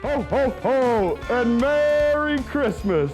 Ho, ho, ho, and Merry Christmas.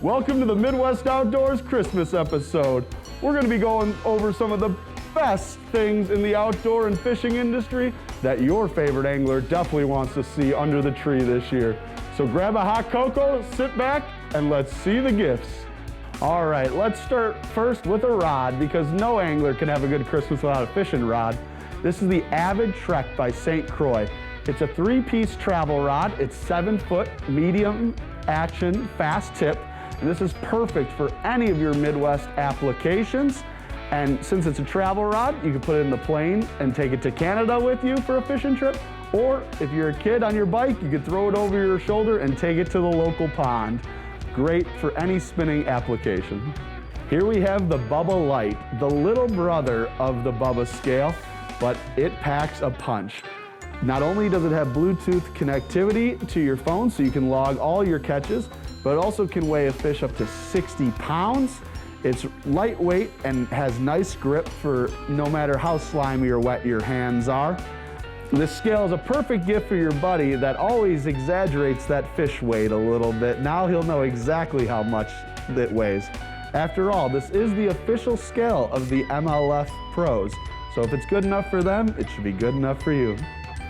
Welcome to the Midwest Outdoors Christmas episode. We're gonna be going over some of the best things in the outdoor and fishing industry that your favorite angler definitely wants to see under the tree this year. So grab a hot cocoa, sit back, and let's see the gifts. All right, let's start first with a rod because no angler can have a good Christmas without a fishing rod. This is the Avid Trek by St. Croix. It's a 3-piece travel rod. It's 7-foot, medium action, fast tip. And this is perfect for any of your Midwest applications. And since it's a travel rod, you can put it in the plane and take it to Canada with you for a fishing trip. Or if you're a kid on your bike, you could throw it over your shoulder and take it to the local pond. Great for any spinning application. Here we have the Bubba Light, the little brother of the Bubba scale, but it packs a punch. Not only does it have Bluetooth connectivity to your phone so you can log all your catches, but it also can weigh a fish up to 60 pounds. It's lightweight and has nice grip for no matter how slimy or wet your hands are. This scale is a perfect gift for your buddy that always exaggerates that fish weight a little bit. Now he'll know exactly how much it weighs. After all, this is the official scale of the MLF pros. So if it's good enough for them, it should be good enough for you.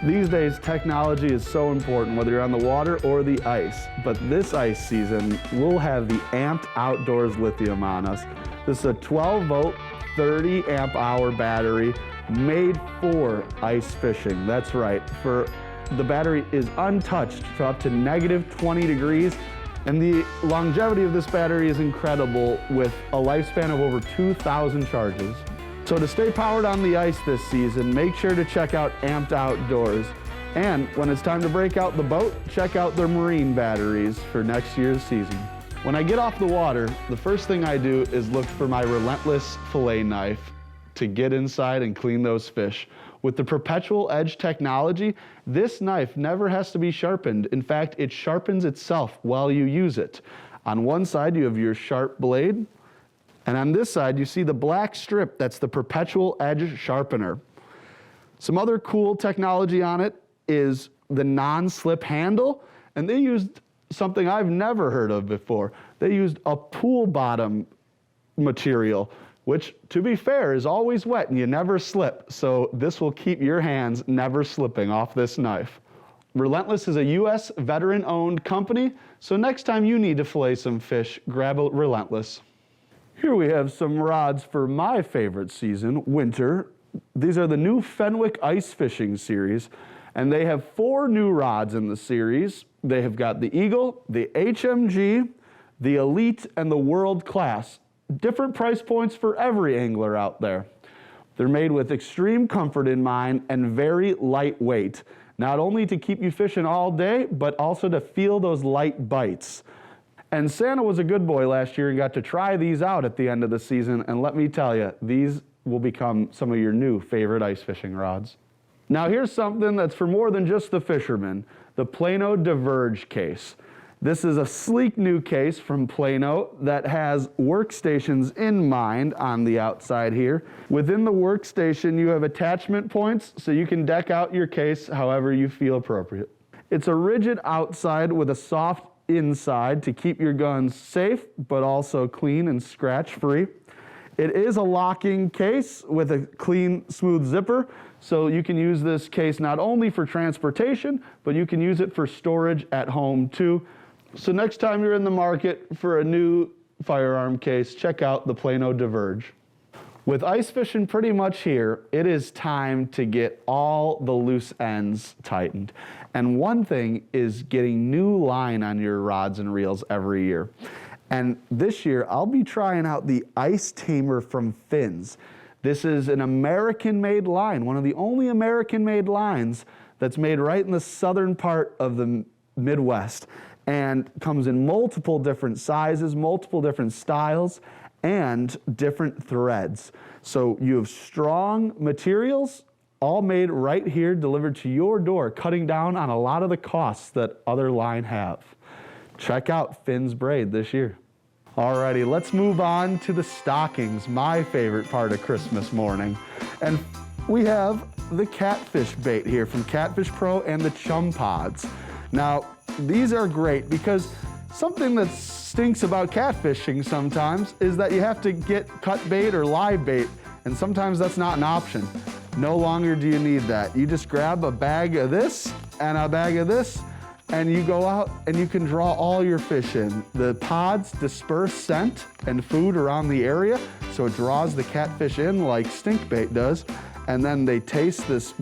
These days, technology is so important, whether you're on the water or the ice. But this ice season, we'll have the Amped Outdoors Lithium on us. This is a 12-volt, 30-amp-hour battery made for ice fishing. That's right. The battery is untouched to up to -20 degrees. And the longevity of this battery is incredible with a lifespan of over 2,000 charges. So to stay powered on the ice this season, make sure to check out Amped Outdoors. And when it's time to break out the boat, check out their marine batteries for next year's season. When I get off the water, the first thing I do is look for my Relentless fillet knife to get inside and clean those fish. With the perpetual edge technology, this knife never has to be sharpened. In fact, it sharpens itself while you use it. On one side, you have your sharp blade, and on this side, you see the black strip. That's the perpetual edge sharpener. Some other cool technology on it is the non-slip handle, and they used something I've never heard of before. They used a pool bottom material, which, to be fair, is always wet and you never slip. So this will keep your hands never slipping off this knife. Relentless is a US veteran-owned company, so next time you need to fillet some fish, grab a Relentless. Here we have some rods for my favorite season, winter. These are the new Fenwick Ice Fishing Series, and they have 4 new rods in the series. They have got the Eagle, the HMG, the Elite, and the World Class. Different price points for every angler out there. They're made with extreme comfort in mind and very lightweight, not only to keep you fishing all day, but also to feel those light bites. And Santa was a good boy last year and got to try these out at the end of the season, and let me tell you, these will become some of your new favorite ice fishing rods. Now here's something that's for more than just the fisherman, the Plano Diverge case. This is a sleek new case from Plano that has workstations in mind on the outside here. Within the workstation, you have attachment points so you can deck out your case however you feel appropriate. It's a rigid outside with a soft inside to keep your guns safe, but also clean and scratch-free. It is a locking case with a clean, smooth zipper, so you can use this case not only for transportation, but you can use it for storage at home too. So next time you're in the market for a new firearm case, check out the Plano Diverge. With ice fishing pretty much here, it is time to get all the loose ends tightened. And one thing is getting new line on your rods and reels every year. And this year, I'll be trying out the Ice Tamer from Fins. This is an American-made line, one of the only American-made lines that's made right in the southern part of the Midwest, and comes in multiple different sizes, multiple different styles, and different threads. So you have strong materials, all made right here, delivered to your door, cutting down on a lot of the costs that other line have. Check out Fins Braid this year. Alrighty, let's move on to the stockings, my favorite part of Christmas morning. And we have the catfish bait here from Catfish Pro and the Chum Pods. Now, these are great because something that stinks about catfishing sometimes is that you have to get cut bait or live bait, and sometimes that's not an option. No longer do you need that. You just grab a bag of this and a bag of this, and you go out and you can draw all your fish in. The pods disperse scent and food around the area, so it draws the catfish in like stink bait does, and then they taste this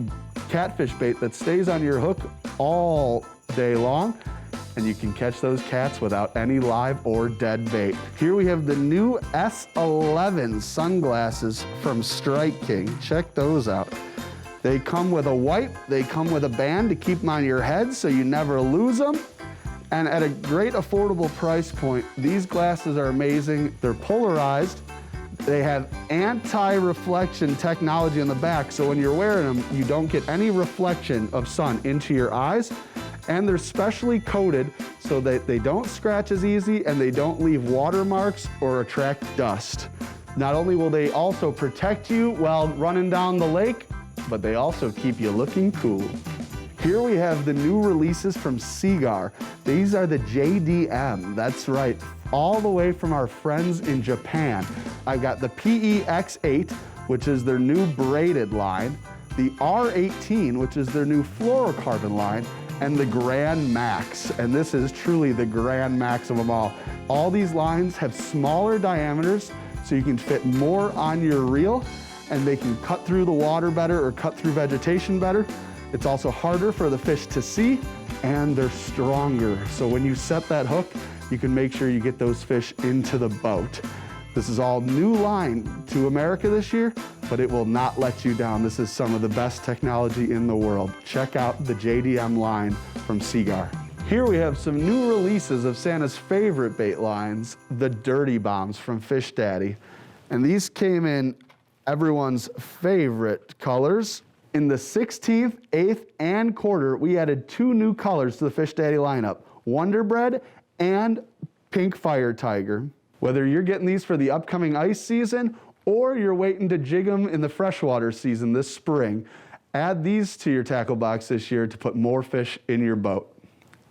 catfish bait that stays on your hook all day long, and you can catch those cats without any live or dead bait. Here we have the new S11 sunglasses from Strike King. Check those out. They come with a wipe, they come with a band to keep them on your head so you never lose them. And at a great affordable price point, these glasses are amazing. They're polarized. They have anti-reflection technology on the back, so when you're wearing them, you don't get any reflection of sun into your eyes. And they're specially coated so that they don't scratch as easy and they don't leave watermarks or attract dust. Not only will they also protect you while running down the lake, but they also keep you looking cool. Here we have the new releases from Seaguar. These are the JDM, that's right, all the way from our friends in Japan. I got the PEX8, which is their new braided line, the R18, which is their new fluorocarbon line, and the Grand Max. And this is truly the Grand Max of them all. All these lines have smaller diameters, so you can fit more on your reel, and they can cut through the water better or cut through vegetation better. It's also harder for the fish to see, and they're stronger. So when you set that hook, you can make sure you get those fish into the boat. This is all new line to America this year, but it will not let you down. This is some of the best technology in the world. Check out the JDM line from Seaguar. Here we have some new releases of Santa's favorite bait lines, the Dirty Bombs from Fish Daddy. And these came in everyone's favorite colors. In the 16th, 8th, and quarter, we added 2 new colors to the Fish Daddy lineup, Wonder Bread and Pink Fire Tiger. Whether you're getting these for the upcoming ice season or you're waiting to jig them in the freshwater season this spring, add these to your tackle box this year to put more fish in your boat.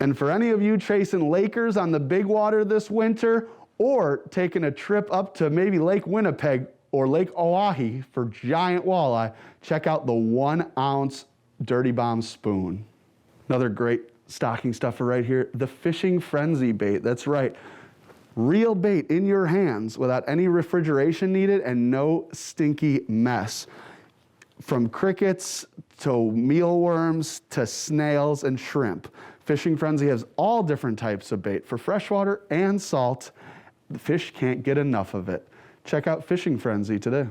And for any of you chasing Lakers on the big water this winter, or taking a trip up to maybe Lake Winnipeg or Lake Oahe for giant walleye, check out the 1 ounce Dirty Bomb spoon. Another great stocking stuffer right here, the Fishing Frenzy bait. That's right, real bait in your hands without any refrigeration needed and no stinky mess. From crickets to mealworms to snails and shrimp, Fishing Frenzy has all different types of bait for freshwater and salt. The fish can't get enough of it. Check out Fishing Frenzy today.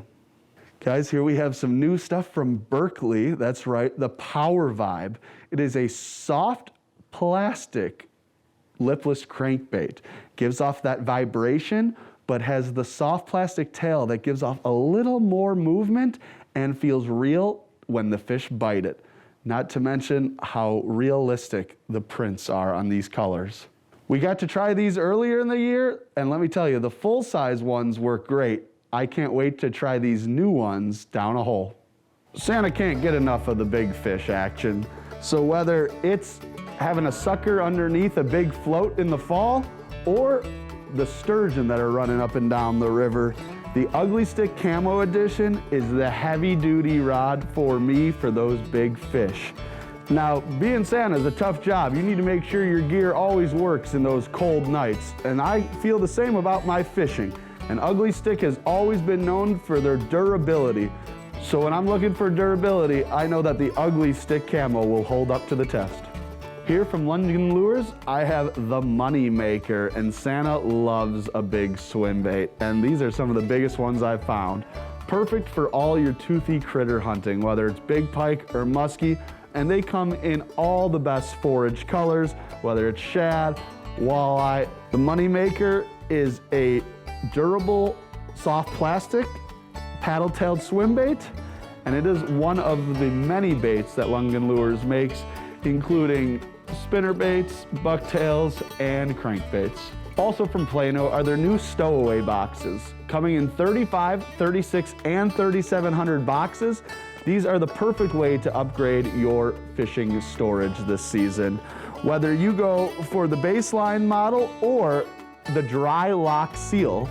Guys, here we have some new stuff from Berkeley. That's right, the Power Vibe. It is a soft plastic lipless crankbait. Gives off that vibration, but has the soft plastic tail that gives off a little more movement and feels real when the fish bite it. Not to mention how realistic the prints are on these colors. We got to try these earlier in the year, and let me tell you, the full-size ones work great. I can't wait to try these new ones down a hole. Santa can't get enough of the big fish action, so whether it's having a sucker underneath a big float in the fall, or the sturgeon that are running up and down the river, the Ugly Stick Camo Edition is the heavy-duty rod for me for those big fish. Now, being Santa is a tough job. You need to make sure your gear always works in those cold nights. And I feel the same about my fishing. And Ugly Stick has always been known for their durability. So when I'm looking for durability, I know that the Ugly Stick Camo will hold up to the test. Here from London Lures, I have the Money Maker, and Santa loves a big swim bait. And these are some of the biggest ones I've found. Perfect for all your toothy critter hunting, whether it's big pike or musky. And they come in all the best forage colors, whether it's shad, walleye. The Money Maker is a durable, soft plastic, paddle-tailed swim bait, and it is one of the many baits that Lungen Lures makes, including spinner baits, bucktails, and crankbaits. Also from Plano are their new stowaway boxes, coming in 35, 36, and 3700 boxes. These are the perfect way to upgrade your fishing storage this season. Whether you go for the baseline model or the dry lock seal,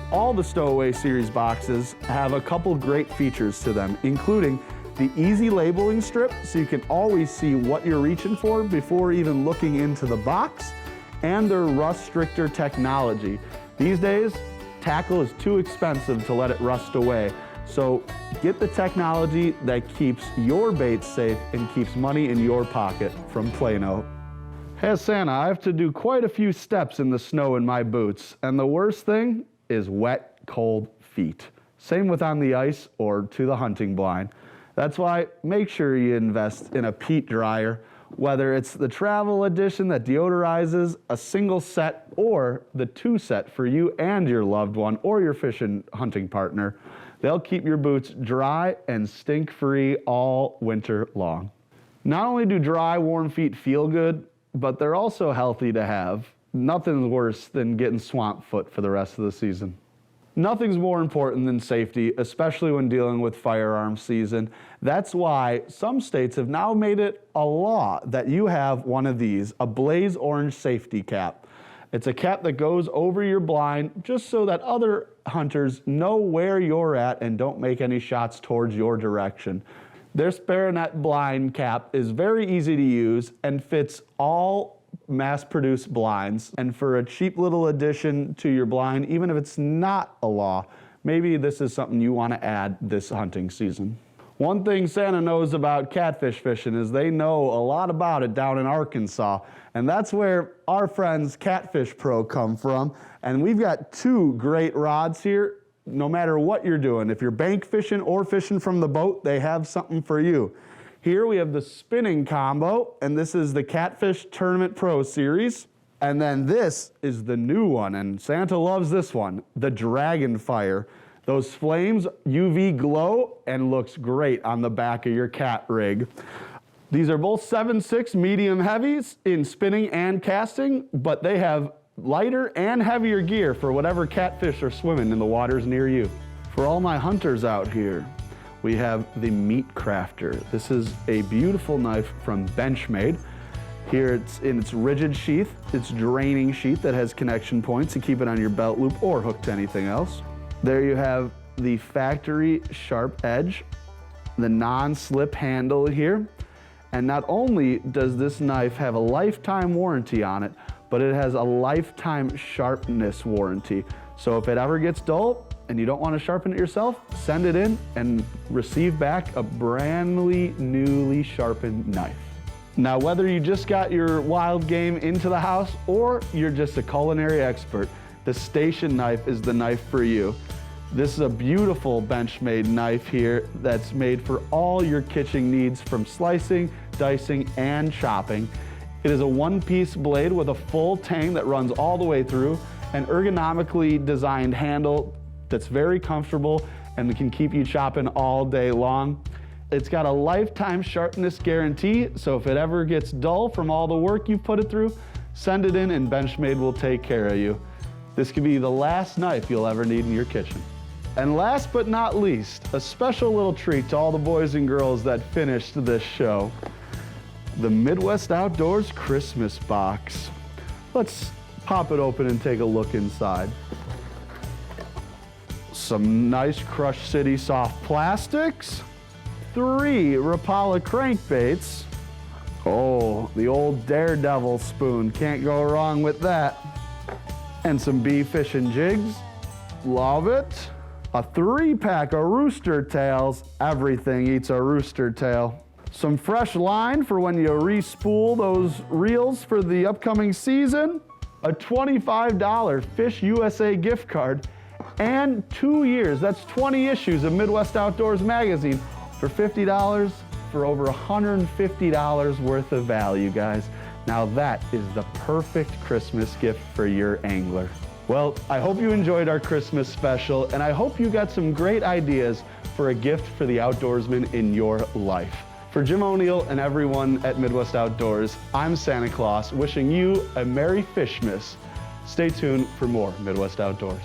all the Stowaway series boxes have a couple great features to them, including the easy labeling strip, so you can always see what you're reaching for before even looking into the box, and their rust stricter technology. These days, tackle is too expensive to let it rust away. So get the technology that keeps your baits safe and keeps money in your pocket from Plano. Hey Santa, I have to do quite a few steps in the snow in my boots, and the worst thing is wet, cold feet. Same with on the ice or to the hunting blind. That's why make sure you invest in a peat dryer, whether it's the travel edition that deodorizes, a single set, or the 2 set for you and your loved one or your fishing hunting partner. They'll keep your boots dry and stink-free all winter long. Not only do dry, warm feet feel good, but they're also healthy to have. Nothing's worse than getting swamp foot for the rest of the season. Nothing's more important than safety, especially when dealing with firearms season. That's why some states have now made it a law that you have one of these, a blaze orange safety cap. It's a cap that goes over your blind just so that other hunters know where you're at and don't make any shots towards your direction. Their Sparanet blind cap is very easy to use and fits all mass-produced blinds, and for a cheap little addition to your blind, even if it's not a law, maybe this is something you want to add this hunting season. One thing Santa knows about catfish fishing is they know a lot about it down in Arkansas, and that's where our friends Catfish Pro come from, and we've got 2 great rods here. No matter what you're doing, if you're bank fishing or fishing from the boat, they have something for you. Here we have the spinning combo, and this is the Catfish Tournament Pro Series. And then this is the new one, and Santa loves this one, the Dragonfire. Those flames UV glow and looks great on the back of your cat rig. These are both 7.6 medium heavies in spinning and casting, but they have lighter and heavier gear for whatever catfish are swimming in the waters near you. For all my hunters out here, we have the Meat Crafter. This is a beautiful knife from Benchmade. Here it's in its rigid sheath, its draining sheath that has connection points to keep it on your belt loop or hooked to anything else. There you have the factory sharp edge, the non-slip handle here. And not only does this knife have a lifetime warranty on it, but it has a lifetime sharpness warranty. So if it ever gets dull, and you don't want to sharpen it yourself, send it in and receive back a brandly newly sharpened knife. Now, whether you just got your wild game into the house or you're just a culinary expert, the Station knife is the knife for you. This is a beautiful Benchmade knife here that's made for all your kitchen needs, from slicing, dicing, and chopping. It is a 1-piece blade with a full tang that runs all the way through, an ergonomically designed handle that's very comfortable and can keep you chopping all day long. It's got a lifetime sharpness guarantee, so if it ever gets dull from all the work you've put it through, send it in and Benchmade will take care of you. This could be the last knife you'll ever need in your kitchen. And last but not least, a special little treat to all the boys and girls that finished this show, the Midwest Outdoors Christmas box. Let's pop it open and take a look inside. Some nice Crush City soft plastics, 3 Rapala crankbaits. Oh, the old Daredevil spoon, can't go wrong with that. And some bee fishing jigs, love it. A 3-pack of rooster tails, everything eats a rooster tail. Some fresh line for when you re-spool those reels for the upcoming season. A $25 Fish USA gift card, and 2 years, that's 20 issues of Midwest Outdoors magazine for $50 for over $150 worth of value, guys. Now that is the perfect Christmas gift for your angler. Well, I hope you enjoyed our Christmas special, and I hope you got some great ideas for a gift for the outdoorsman in your life. For Jim O'Neill and everyone at Midwest Outdoors, I'm Santa Claus, wishing you a Merry Fishmas. Stay tuned for more Midwest Outdoors.